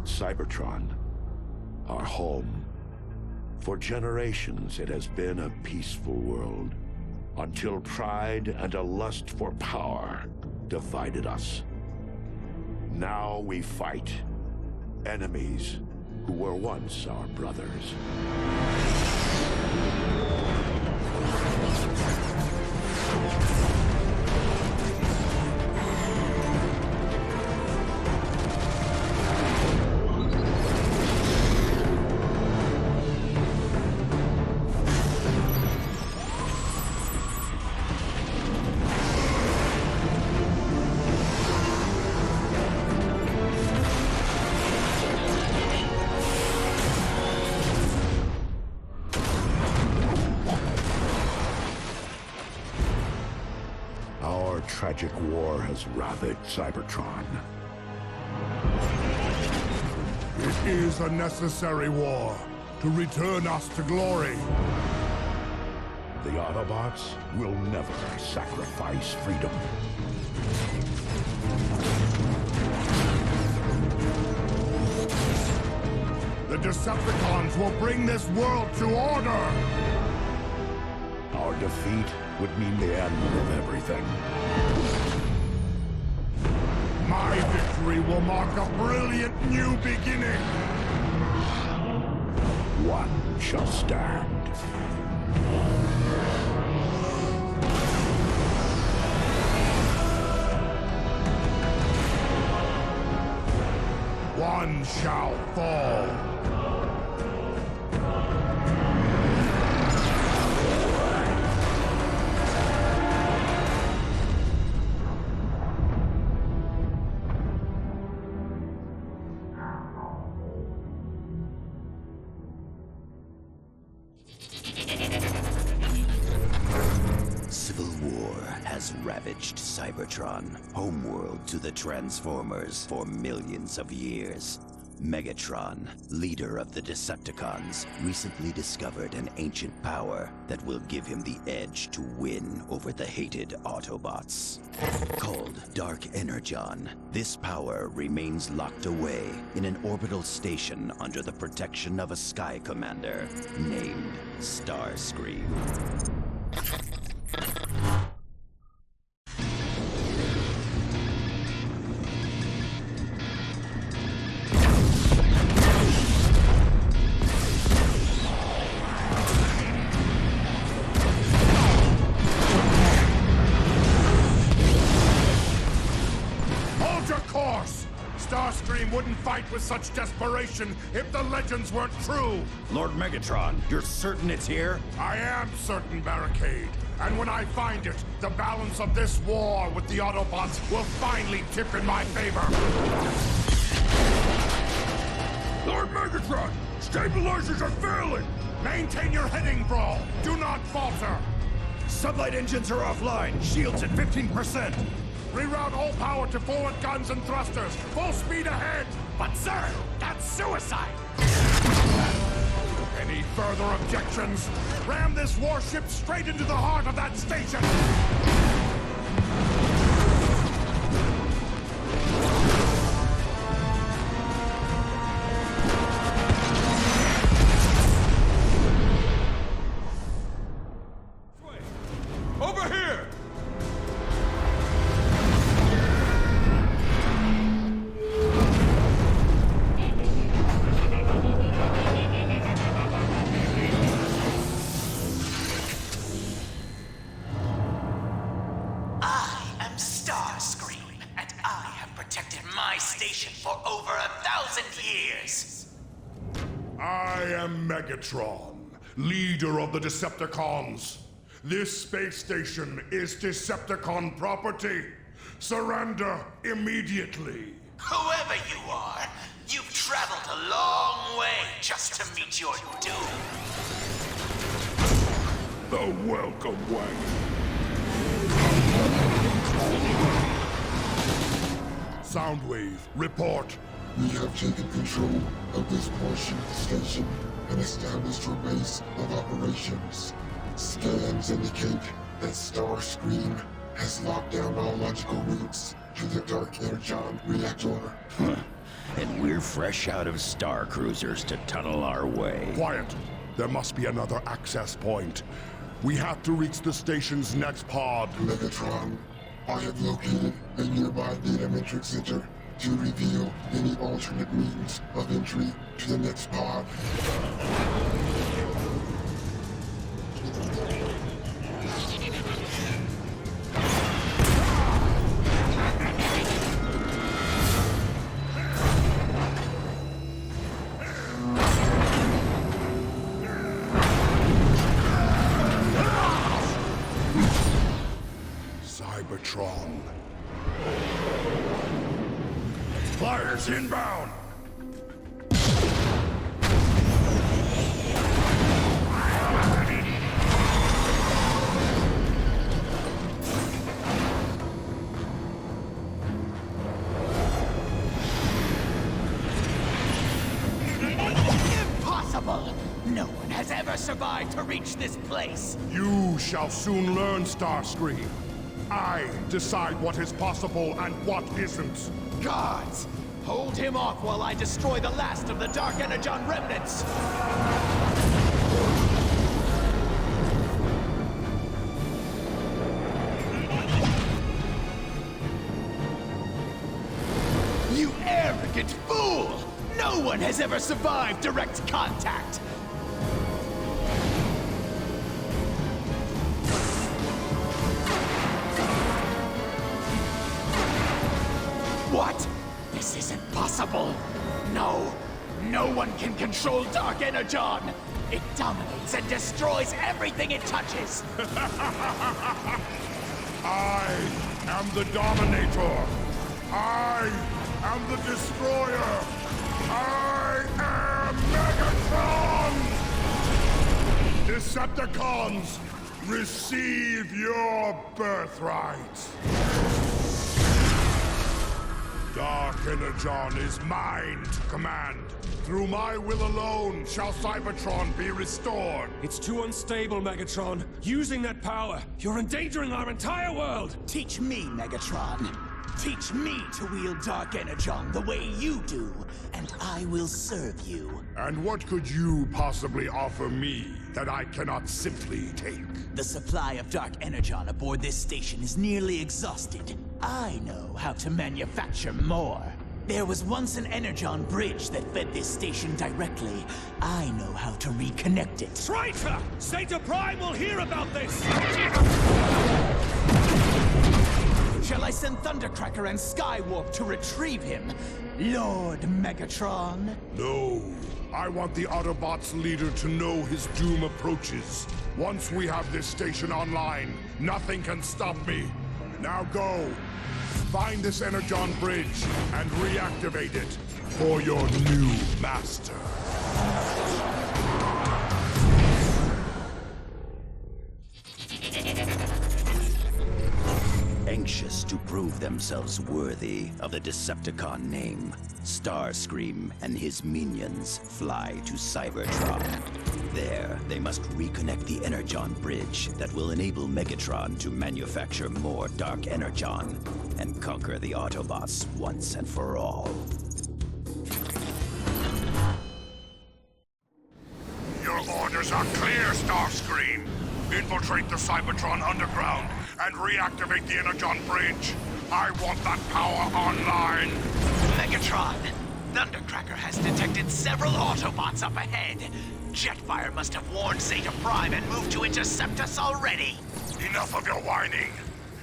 Cybertron, our home. For generations, it has been a peaceful world, until pride and a lust for power divided us. Now we fight enemies who were once our brothers. Our tragic war has ravaged Cybertron. It is a necessary war to return us to glory. The Autobots will never sacrifice freedom. The Decepticons will bring this world to order! Our defeat would mean the end of everything. My victory will mark a brilliant new beginning! One shall stand. One shall fall. Civil war has ravaged Cybertron, homeworld to the Transformers for millions of years. Megatron, leader of the Decepticons, recently discovered an ancient power that will give him the edge to win over the hated Autobots. Called Dark Energon, this power remains locked away in an orbital station under the protection of a Sky Commander named Starscream. Starscream wouldn't fight with such desperation if the legends weren't true! Lord Megatron, you're certain it's here? I am certain, Barricade. And when I find it, the balance of this war with the Autobots will finally tip in my favor! Lord Megatron! Stabilizers are failing! Maintain your heading, Brawl! Do not falter! Sublight engines are offline. Shields at 15%. Reroute all power to forward guns and thrusters. Full speed ahead! But sir, that's suicide! Any further objections? Ram this warship straight into the heart of that station! Over here! For over 1,000 years. I am Megatron, leader of the Decepticons. This space station is Decepticon property. Surrender immediately. Whoever you are, you've traveled a long way just to meet your doom. The welcome wagon. Soundwave, report. We have taken control of this portion of the station and established our base of operations. Scans indicate that Starscream has locked down all logical routes to the Dark Energon reactor. And We're fresh out of star cruisers to tunnel our way. Quiet. There must be another access point. We have to reach the station's next pod. Megatron, I have located a nearby data matrix center to reveal any alternate means of entry to the next pod. Cybertron. Flyers inbound! Impossible! No one has ever survived to reach this place! You shall soon learn, Starscream. I decide what is possible and what isn't. Gods! Hold him off while I destroy the last of the Dark Energon remnants! You arrogant fool! No one has ever survived direct contact! What? This isn't possible! No! No one can control Dark Energon! It dominates and destroys everything it touches! I am the Dominator. I am the Destroyer. I am Megatron! Decepticons, receive your birthright. Dark Energon is mine to command. Through my will alone shall Cybertron be restored. It's too unstable, Megatron. Using that power, you're endangering our entire world! Teach me, Megatron. Teach me to wield Dark Energon the way you do, and I will serve you. And what could you possibly offer me that I cannot simply take? The supply of Dark Energon aboard this station is nearly exhausted. I know how to manufacture more. There was once an Energon bridge that fed this station directly. I know how to reconnect it. Traitor! Zeta Prime will hear about this! Shall I send Thundercracker and Skywarp to retrieve him? Lord Megatron? No. I want the Autobots' leader to know his doom approaches. Once we have this station online, nothing can stop me. Now go. Find this Energon bridge and reactivate it for your new master. Anxious to prove themselves worthy of the Decepticon name, Starscream and his minions fly to Cybertron. There, they must reconnect the Energon bridge that will enable Megatron to manufacture more Dark Energon and conquer the Autobots once and for all. Your orders are clear, Starscream. Infiltrate the Cybertron underground and reactivate the Energon bridge. I want that power online. Megatron! Thundercracker has detected several Autobots up ahead. Jetfire must have warned Zeta Prime and moved to intercept us already. Enough of your whining.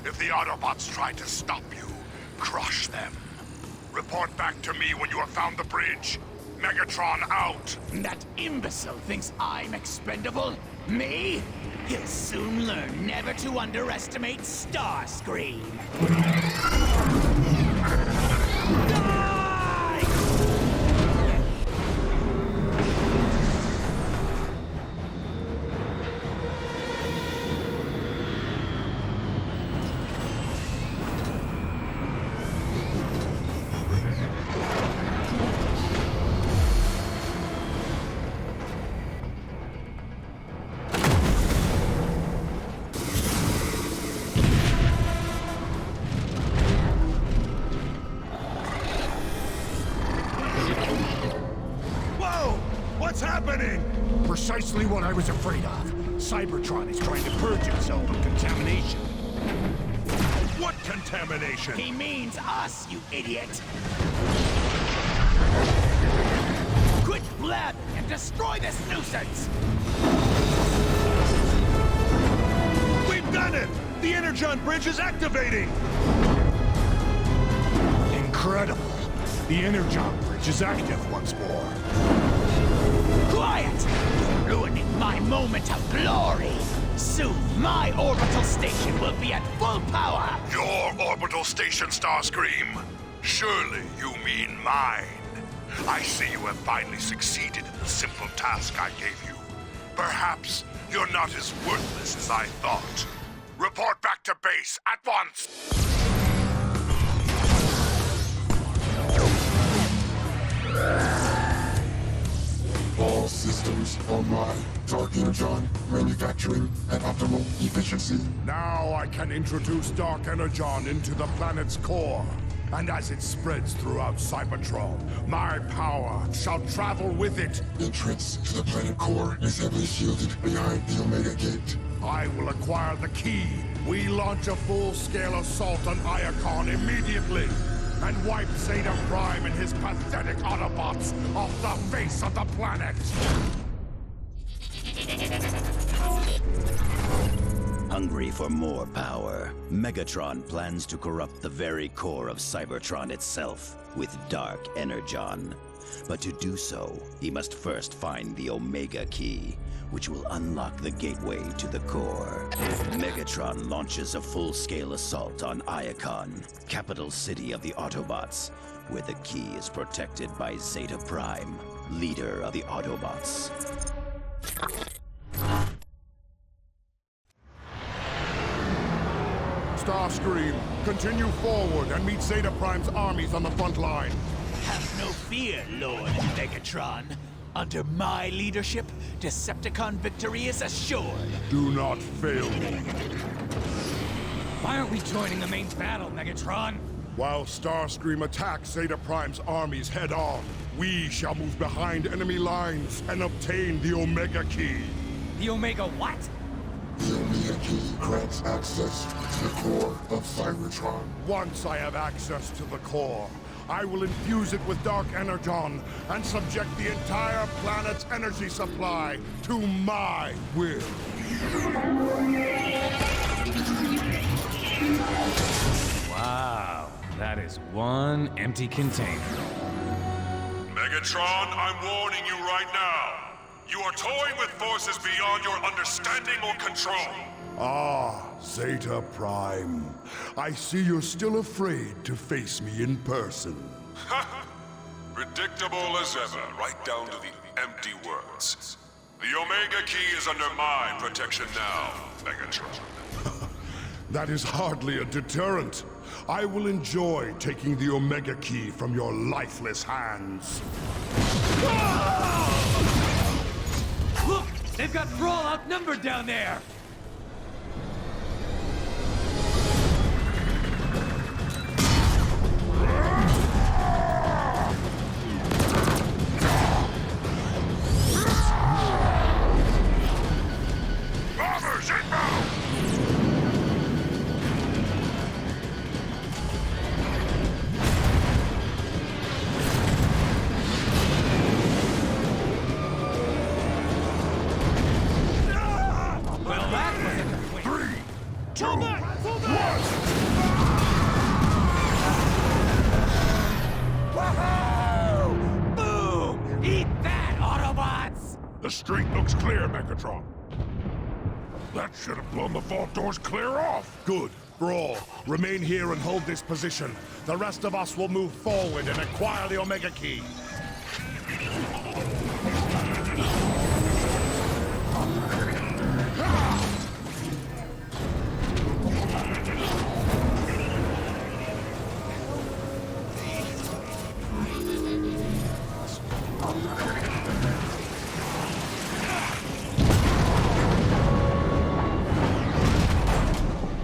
If the Autobots try to stop you, crush them. Report back to me when you have found the bridge. Megatron out. That imbecile thinks I'm expendable? Me? He'll soon learn never to underestimate Starscream. What's happening? Precisely what I was afraid of. Cybertron is trying to purge himself of contamination. What contamination? He means us, you idiot! Quit blabbing and destroy this nuisance! We've done it! The Energon Bridge is activating! Incredible. The Energon Bridge is active once more. Quiet! You're ruining my moment of glory! Soon, my orbital station will be at full power! Your orbital station, Starscream? Surely you mean mine. I see you have finally succeeded in the simple task I gave you. Perhaps you're not as worthless as I thought. Report back to base at once! All systems online. Dark Energon, manufacturing at optimal efficiency. Now I can introduce Dark Energon into the planet's core. And as it spreads throughout Cybertron, my power shall travel with it. Entrance to the planet core is heavily shielded behind the Omega Gate. I will acquire the key. We launch a full-scale assault on Iacon immediately. And wipe Zeta Prime and his pathetic Autobots off the face of the planet! Hungry for more power, Megatron plans to corrupt the very core of Cybertron itself with Dark Energon. But to do so, he must first find the Omega Key, which will unlock the gateway to the core. Megatron launches a full-scale assault on Iacon, capital city of the Autobots, where the key is protected by Zeta Prime, leader of the Autobots. Starscream, continue forward and meet Zeta Prime's armies on the front line. Have no fear, Lord Megatron. Under my leadership, Decepticon victory is assured. Do not fail me. Why aren't we joining the main battle, Megatron? While Starscream attacks Zeta Prime's armies head-on, we shall move behind enemy lines and obtain the Omega Key. The Omega what? The Omega Key grants access to the core of Cybertron. Once I have access to the core, I will infuse it with Dark Energon and subject the entire planet's energy supply to my will. Wow, that is one empty container. Megatron, I'm warning you right now. You are toying with forces beyond your understanding or control. Ah, Zeta Prime. I see you're still afraid to face me in person. Predictable as ever, right down to the empty words. The Omega Key is under my protection now, Megatron. That is hardly a deterrent. I will enjoy taking the Omega Key from your lifeless hands. Look! They've got Thrall outnumbered down there! Bombers inbound! Well, that wasn't a quick. 3, 2, Pull back! 1! Boom! Eat that, Autobots! The street looks clear, Megatron. That should have blown the vault doors clear off. Good. Brawl, remain here and hold this position. The rest of us will move forward and acquire the Omega Key.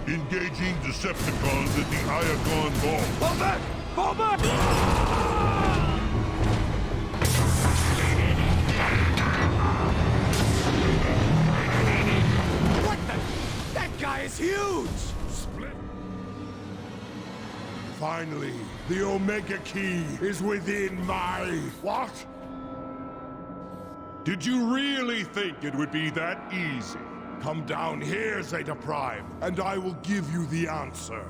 Engaging Decepticons at the Iacon Vault. Fall back! Fall back! Finally, the Omega Key is within my... What? Did you really think it would be that easy? Come down here, Zeta Prime, and I will give you the answer.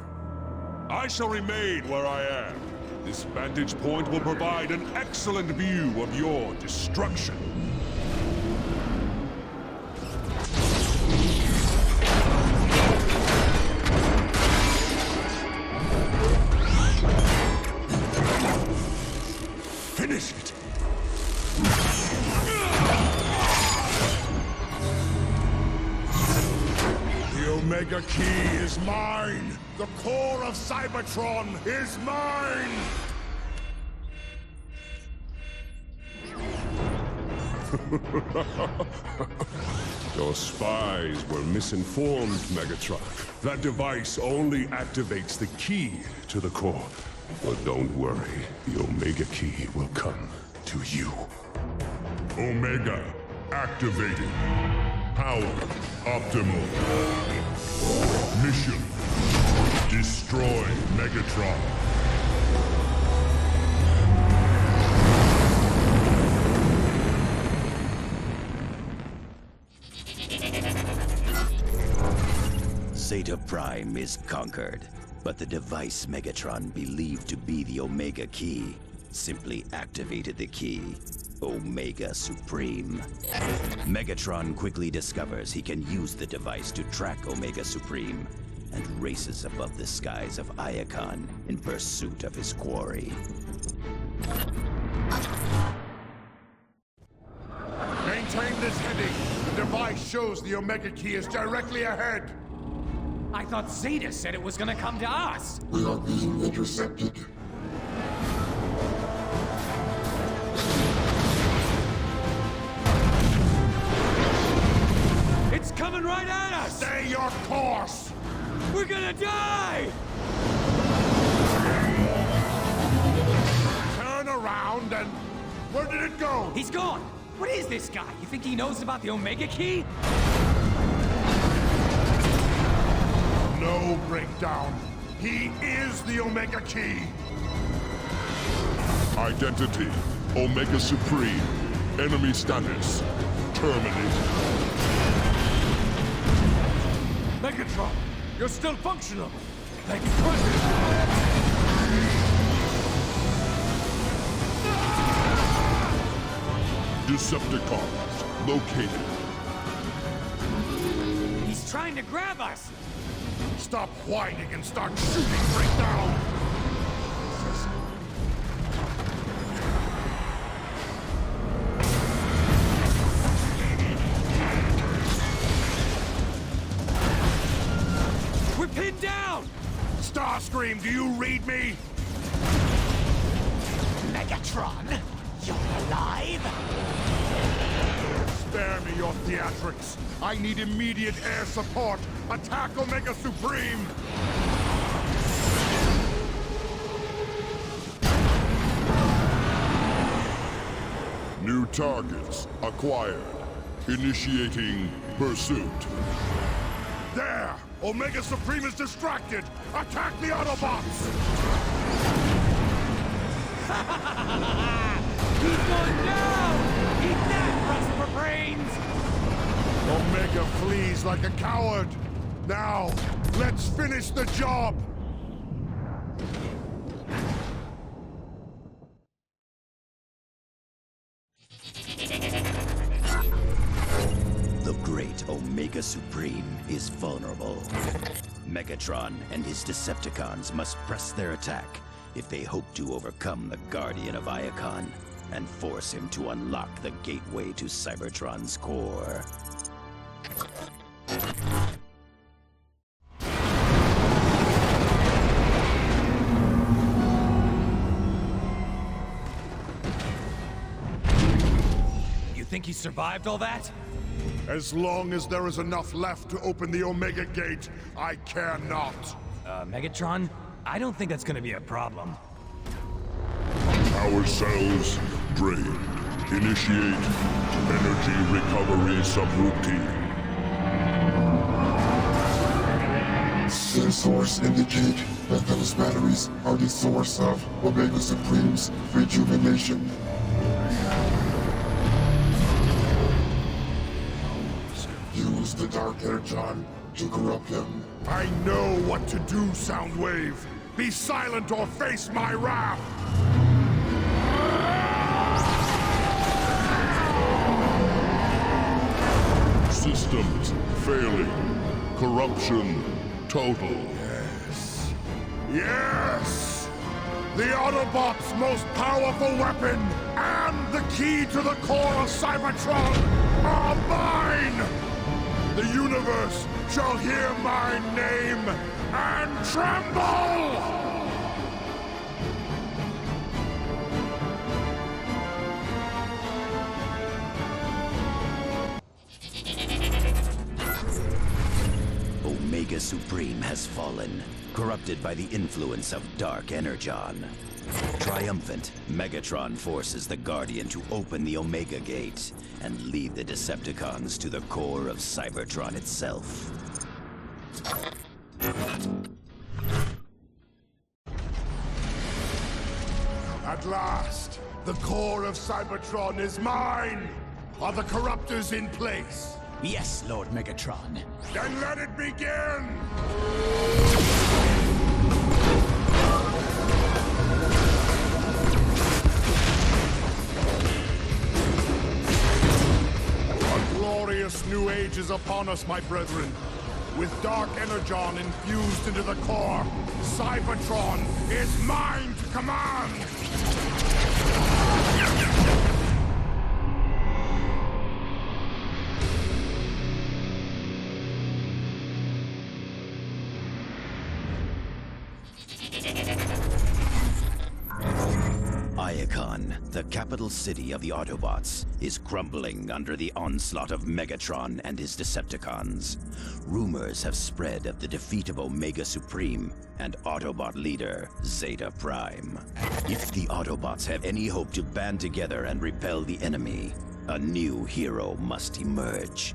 I shall remain where I am. This vantage point will provide an excellent view of your destruction. Finish it! The Omega Key is mine! The core of Cybertron is mine! Your spies were misinformed, Megatron. That device only activates the key to the core. But don't worry, the Omega Key will come to you. Omega activated. Power optimal. Mission: destroy Megatron. Zeta Prime is conquered, but the device Megatron believed to be the Omega Key simply activated the key, Omega Supreme. Megatron quickly discovers he can use the device to track Omega Supreme and races above the skies of Iacon in pursuit of his quarry. Maintain this heading. The device shows the Omega Key is directly ahead. I thought Zeta said it was gonna come to us. We are being intercepted. It's coming right at us! Stay your course! We're gonna die! Turn around and... Where did it go? He's gone! What is this guy? You think he knows about the Omega Key? No breakdown. He is the Omega Key. Identity: Omega Supreme. Enemy status: terminated. Megatron, you're still functional. Thank goodness. Decepticons located. He's trying to grab us. Stop whining and start shooting breakdown. We're pinned down! Starscream, do you read me? Megatron, you're alive? Spare me your theatrics. I need immediate air support. Attack Omega Supreme! New targets acquired. Initiating pursuit. There! Omega Supreme is distracted! Attack the Autobots! He's going down! Eat that, rust for brains! Omega flees like a coward. Now, let's finish the job! The great Omega Supreme is vulnerable. Megatron and his Decepticons must press their attack if they hope to overcome the Guardian of Iacon and force him to unlock the gateway to Cybertron's core. You think he survived all that? As long as there is enough left to open the Omega Gate, I care not. Megatron? I don't think that's gonna be a problem. Power cells drained. Initiate energy recovery subroutine. Sensors indicate that those batteries are the source of Omega Supreme's rejuvenation. Use the Dark Energon to corrupt him. I know what to do, Soundwave. Be silent or face my wrath! Systems failing. Corruption total. Yes. Yes! The Autobots' most powerful weapon and the key to the core of Cybertron are mine! The universe shall hear my name and tremble! Omega Supreme has fallen, corrupted by the influence of Dark Energon. Triumphant, Megatron forces the Guardian to open the Omega Gate and lead the Decepticons to the core of Cybertron itself. At last, the core of Cybertron is mine! Are the corruptors in place? Yes, Lord Megatron. Then let it begin! A glorious new age is upon us, my brethren. With Dark Energon infused into the core, Cybertron is mine to command! The capital city of the Autobots is crumbling under the onslaught of Megatron and his Decepticons. Rumors have spread of the defeat of Omega Supreme and Autobot leader Zeta Prime. If the Autobots have any hope to band together and repel the enemy, a new hero must emerge.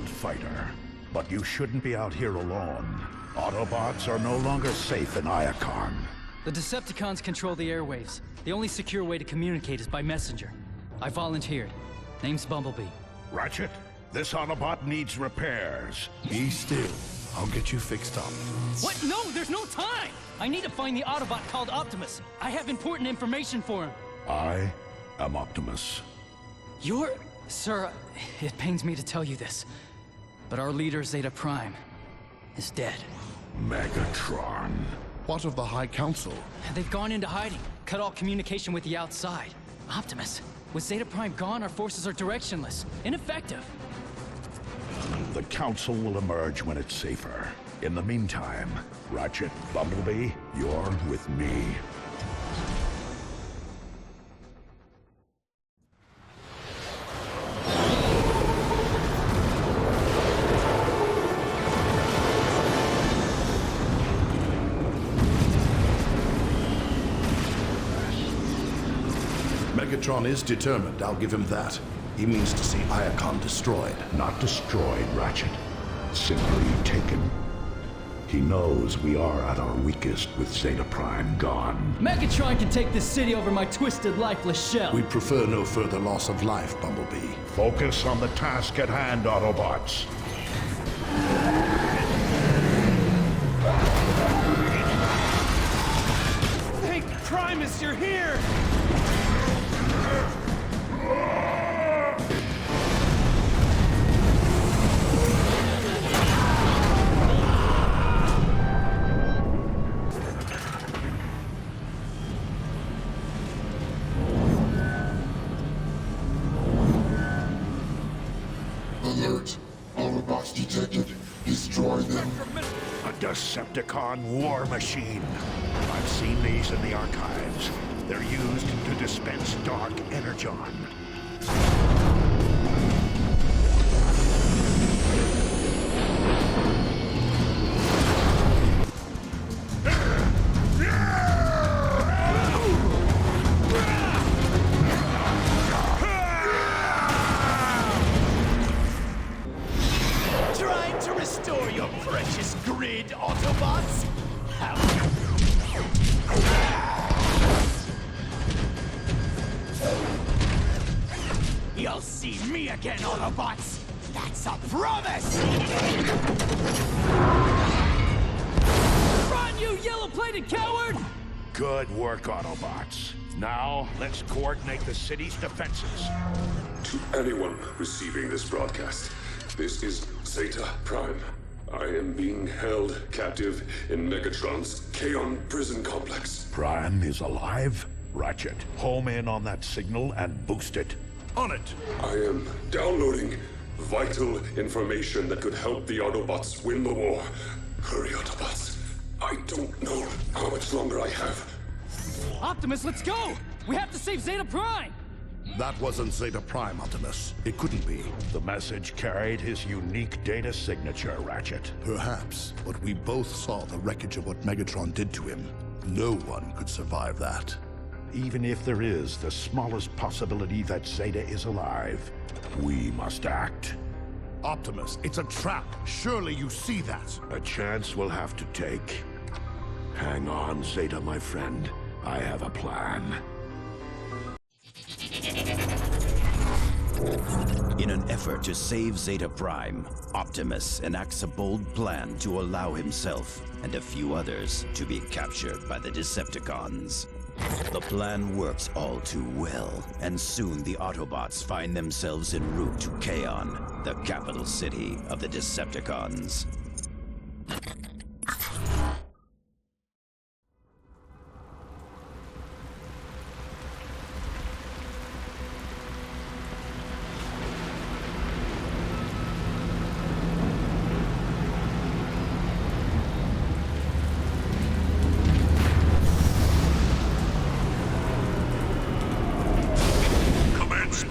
Fighter, but you shouldn't be out here alone. Autobots are no longer safe in Iacon. The Decepticons control the airwaves. The only secure way to communicate is by messenger. I volunteered. Name's Bumblebee. Ratchet, this Autobot needs repairs. Be still. I'll get you fixed up. What? No, there's no time! I need to find the Autobot called Optimus. I have important information for him. I am Optimus. You're... Sir, it pains me to tell you this, but our leader, Zeta Prime, is dead. Megatron. What of the High Council? They've gone into hiding, cut all communication with the outside. Optimus, with Zeta Prime gone, our forces are directionless, ineffective. The Council will emerge when it's safer. In the meantime, Ratchet, Bumblebee, you're with me. Megatron is determined, I'll give him that. He means to see Iacon destroyed. Not destroyed, Ratchet. Simply taken. He knows we are at our weakest with Zeta Prime gone. Megatron can take this city over my twisted, lifeless shell. We prefer no further loss of life, Bumblebee. Focus on the task at hand, Autobots. Thank Primus you're here! Alert! Autobots detected. Destroy them. A Decepticon war machine. I've seen these in the archives. They're used to dispense dark energon. Trying to restore your precious grid, Autobots? How? You'll see me again, Autobots! That's a promise! Run, you yellow-plated coward! Good work, Autobots. Now, let's coordinate the city's defenses. To anyone receiving this broadcast, this is Zeta Prime. I am being held captive in Megatron's Kaon prison complex. Prime is alive? Ratchet, home in on that signal and boost it. On it! I am downloading vital information that could help the Autobots win the war. Hurry, Autobots. I don't know how much longer I have. Optimus, let's go! We have to save Zeta Prime! That wasn't Zeta Prime, Optimus. It couldn't be. The message carried his unique data signature, Ratchet. Perhaps, but we both saw the wreckage of what Megatron did to him. No one could survive that. Even if there is the smallest possibility that Zeta is alive, we must act. Optimus, it's a trap. Surely you see that. A chance we'll have to take. Hang on, Zeta, my friend. I have a plan. In an effort to save Zeta Prime, Optimus enacts a bold plan to allow himself and a few others to be captured by the Decepticons. The plan works all too well, and soon the Autobots find themselves en route to Kaon, the capital city of the Decepticons.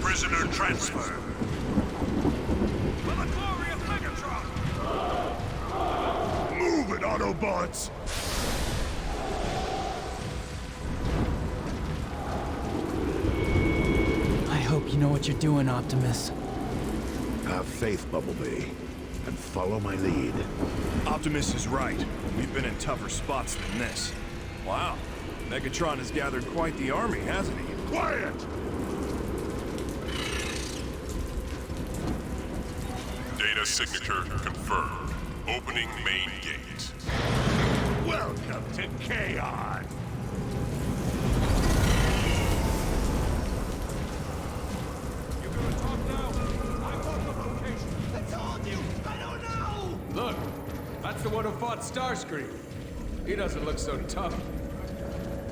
Prisoner transfer. For the glory of Megatron! Move it, Autobots! I hope you know what you're doing, Optimus. Have faith, Bumblebee, and follow my lead. Optimus is right. We've been in tougher spots than this. Wow. Megatron has gathered quite the army, hasn't he? Quiet! Data signature confirmed. Opening main gate. Welcome to Kaon! You gonna talk now? I want the location. I told you! I don't know! Look, that's the one who fought Starscream. He doesn't look so tough.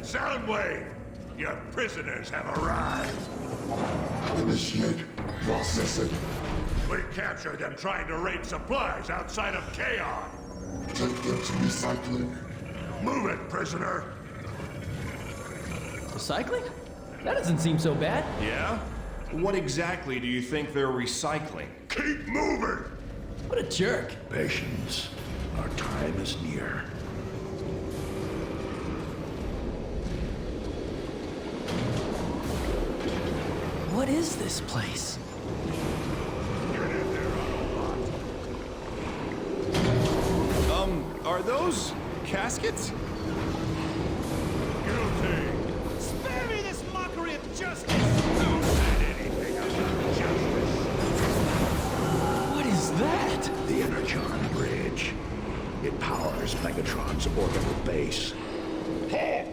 Soundwave! Your prisoners have arrived! Initiate processing. We captured them trying to raid supplies outside of Kaon! Take them to recycling. Move it, prisoner! Recycling? That doesn't seem so bad. Yeah? What exactly do you think they're recycling? Keep moving! What a jerk. Patience. Our time is near. What is this place? Are those caskets? Guilty! Spare me this mockery of justice! Don't say anything about justice! What is that? The Energon Bridge. It powers Megatron's orbital base. Halt!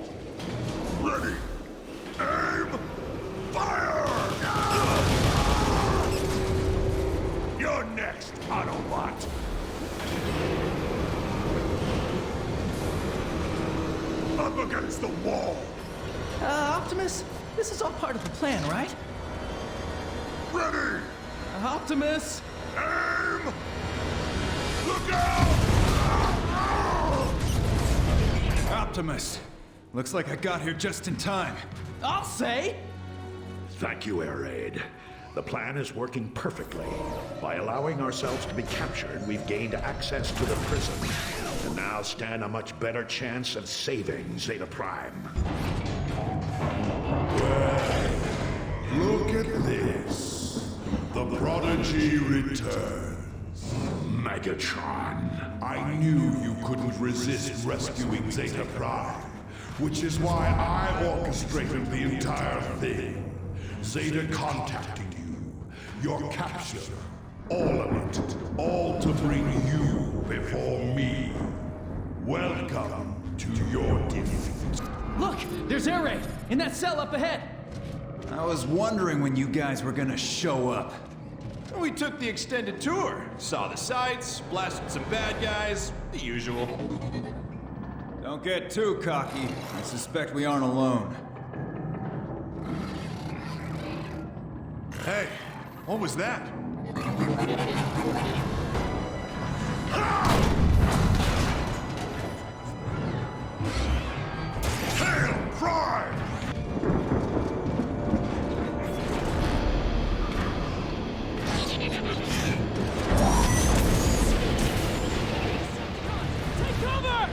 Ready! Aim! Fire! You're next, Autobot! Up against the wall! Optimus, this is all part of the plan, right? Ready! Optimus! Aim! Optimus. Looks like I got here just in time. I'll say! Thank you, Air Raid. The plan is working perfectly. By allowing ourselves to be captured, we've gained access to the prison, and now stand a much better chance of saving Zeta Prime. Look at this. The prodigy returns. Megatron. I knew you couldn't resist rescuing Zeta Prime, which is why I orchestrated the entire thing. Zeta contacted you, your capture, all of it, all to bring you before me. Welcome to your defeat. Look! There's Air Raid! In that cell up ahead! I was wondering when you guys were gonna show up. We took the extended tour, saw the sights, blasted some bad guys, the usual. Don't get too cocky. I suspect we aren't alone. Hey, what was that? Hail Prime! Take cover!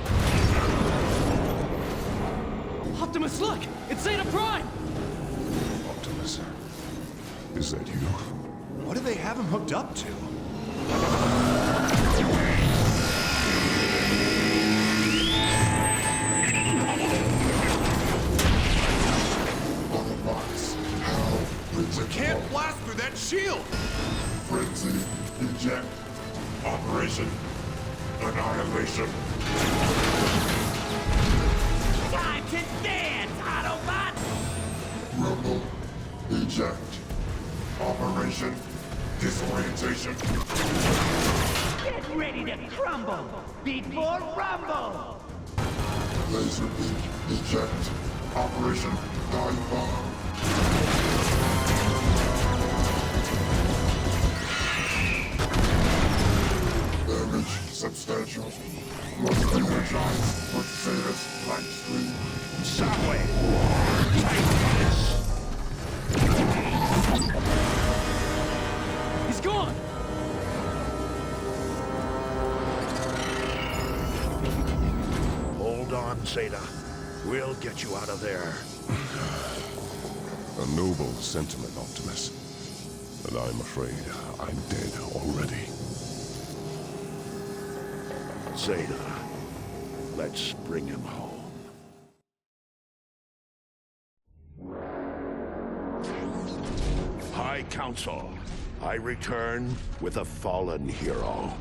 Optimus, look! It's Zeta Prime! Optimus, is that you? What do they have him hooked up to? Autobots, how We can't blast through that shield! frenzy, eject, Operation Annihilation. Time to dance, Autobot! rumble, eject, Operation Disorientation. Get ready to crumble before rumble! laser beam, eject, Operation Dive Bomb. Damage substantial. Must energize with Zeta's light stream. Soundwave! He's gone! Hold on, Zeta. We'll get you out of there. A noble sentiment, Optimus. But I'm afraid I'm dead already. Zeta, let's bring him home. High Council, I return with a fallen hero.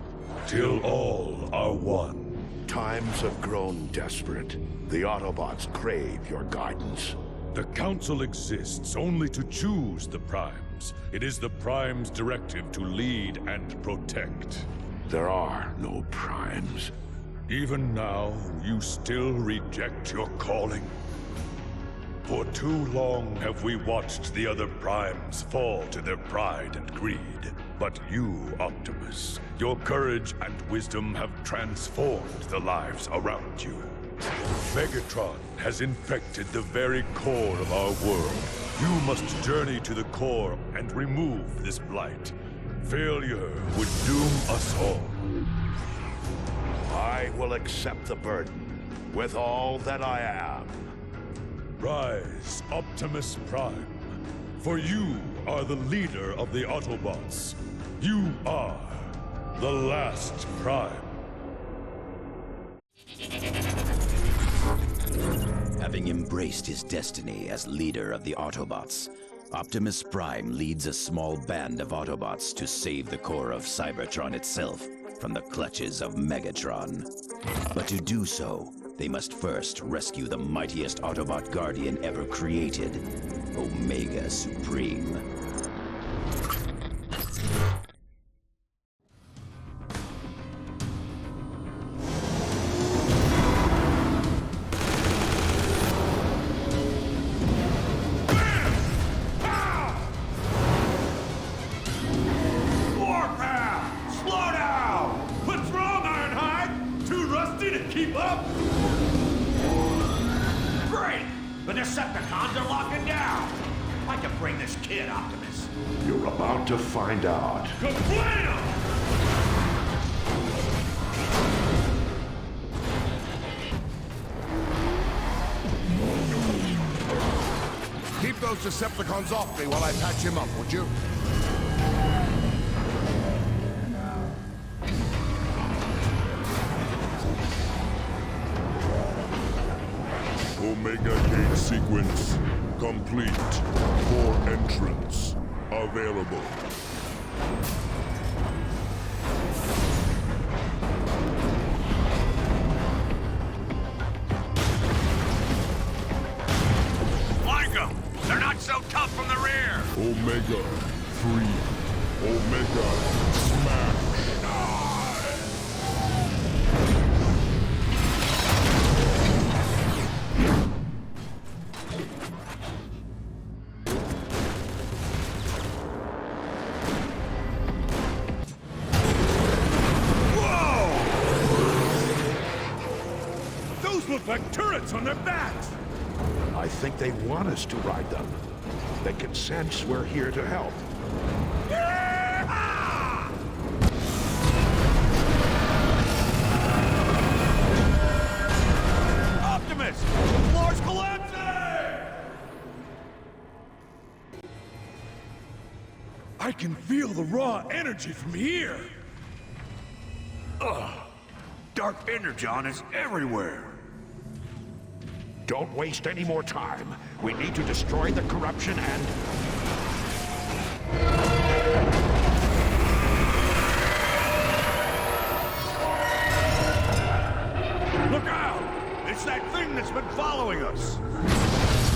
Till all are one. Times have grown desperate. The Autobots crave your guidance. The Council exists only to choose the Primes. It is the Primes' directive to lead and protect. There are no Primes. Even now, you still reject your calling? For too long have we watched the other Primes fall to their pride and greed. But you, Optimus, your courage and wisdom have transformed the lives around you. Megatron has infected the very core of our world. You must journey to the core and remove this blight. Failure would doom us all. I will accept the burden with all that I am. Rise, Optimus Prime, for you are the leader of the Autobots. You are the last Prime. Having embraced his destiny as leader of the Autobots, Optimus Prime leads a small band of Autobots to save the core of Cybertron itself from the clutches of Megatron. But to do so, they must first rescue the mightiest Autobot guardian ever created, Omega Supreme. Keep up! Decepticons are locking down! I can bring this kid, Optimus. You're about to find out. Kablam! Keep those Decepticons off me while I patch him up, would you? Omega Gate sequence complete. For entrance available. Like 'em! They're not so tough from the rear! Omega 3. Omega smash. Look like turrets on their backs! I think they want us to ride them. They can sense we're here to help. Optimus! The floor's collapsing! I can feel the raw energy from here! Ugh! Dark Energon is everywhere! Don't waste any more time. We need to destroy the corruption and... Look out! It's that thing that's been following us!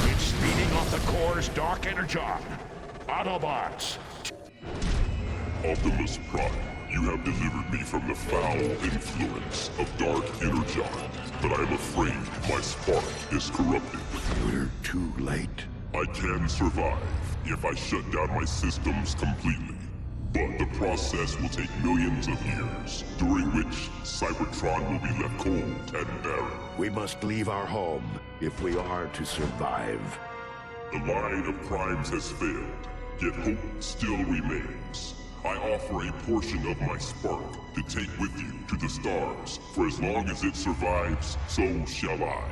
It's feeding off the core's Dark Energon. Autobots! Optimus Prime, you have delivered me from the foul influence of Dark Energon, but I am afraid my spark is corrupted. We're too late. I can survive if I shut down my systems completely, but the process will take millions of years, during which Cybertron will be left cold and barren. We must leave our home if we are to survive. The line of primes has failed, yet hope still remains. I offer a portion of my spark to take with you to the stars. For as long as it survives, so shall I.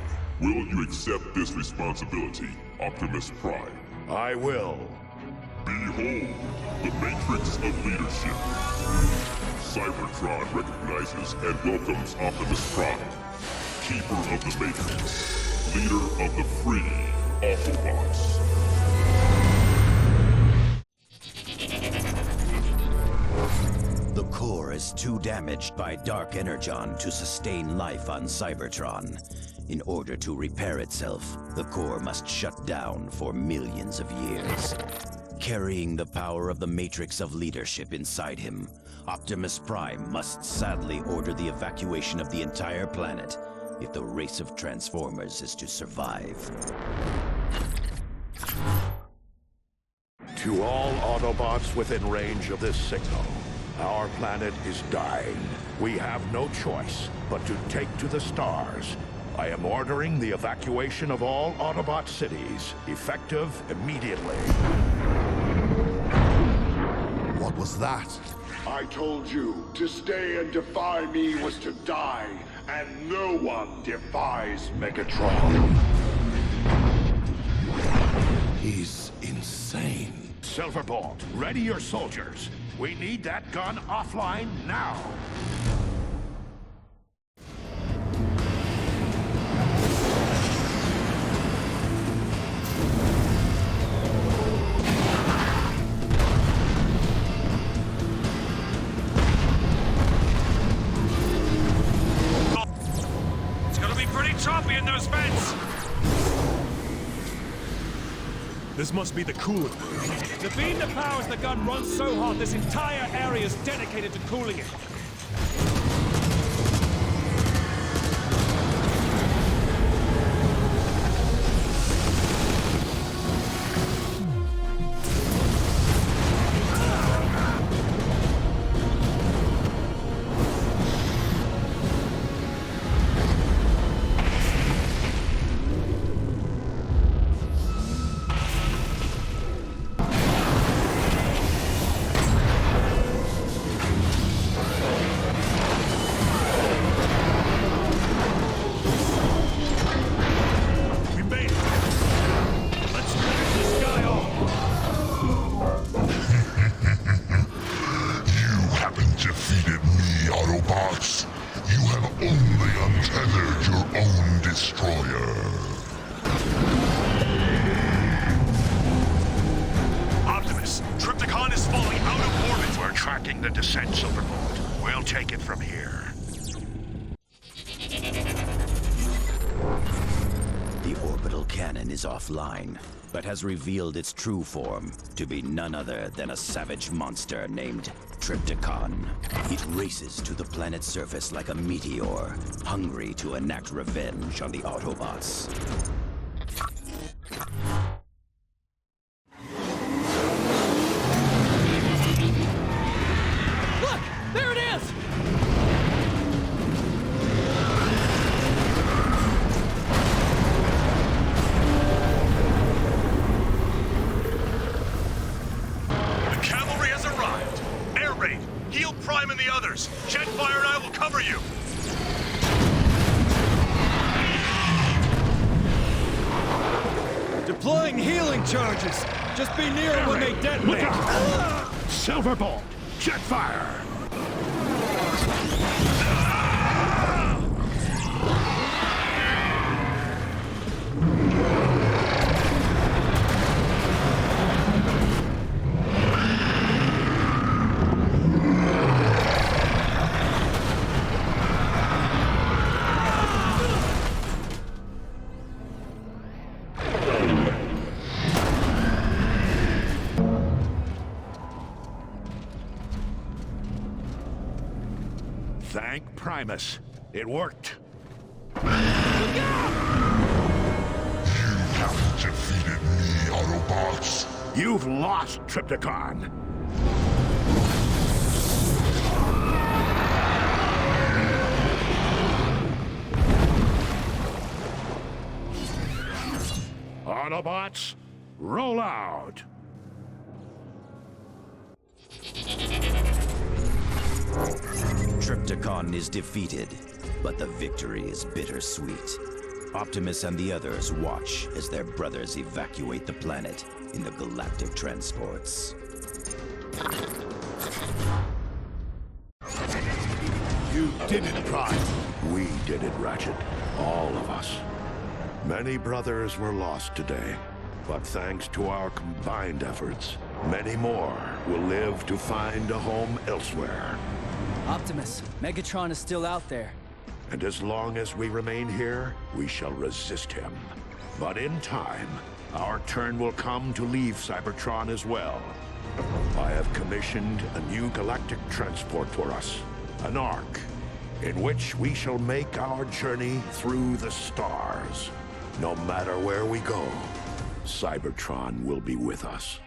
Will you accept this responsibility, Optimus Prime? I will. Behold, the Matrix of Leadership. Cybertron recognizes and welcomes Optimus Prime, Keeper of the Matrix, Leader of the Free Autobots. The core is too damaged by Dark Energon to sustain life on Cybertron. In order to repair itself, the core must shut down for millions of years. Carrying the power of the Matrix of Leadership inside him, Optimus Prime must sadly order the evacuation of the entire planet if the race of Transformers is to survive. To all Autobots within range of this signal, our planet is dying. We have no choice but to take to the stars. I am ordering the evacuation of all Autobot cities, effective immediately. What was that? I told you, to stay and defy me was to die, and no one defies Megatron. He's insane. Silverbolt, ready your soldiers. We need that gun offline now. It's gonna be pretty choppy in those vents! This must be the coolant. The beam that powers the gun runs so hot, this entire area is dedicated to cooling it. haven't defeated me, Autobots. You have only untethered your own destroyer. Optimus, Trypticon is falling out of orbit. We're tracking the descent, Silverbolt. We'll take it from here. The orbital cannon is offline, but has revealed its true form to be none other than a savage monster named Trypticon. It races to the planet's surface like a meteor, hungry to enact revenge on the Autobots. Look! There it is! The cavalry has arrived. Air raid. Heal Prime and the others. Jetfire and I will cover you. Deploying healing charges. Just be near them when they detonate. Look out! Silverbolt, Jetfire! Thank Primus. It worked. You haven't defeated me, Autobots. You've lost, Trypticon. Autobots, roll out. Trypticon is defeated, but the victory is bittersweet. Optimus and the others watch as their brothers evacuate the planet in the galactic transports. You did it, Prime. We did it, Ratchet. All of us. Many brothers were lost today, but thanks to our combined efforts, many more will live to find a home elsewhere. Optimus, Megatron is still out there. And as long as we remain here, we shall resist him. But in time, our turn will come to leave Cybertron as well. I have commissioned a new galactic transport for us, an Ark, in which we shall make our journey through the stars. No matter where we go, Cybertron will be with us.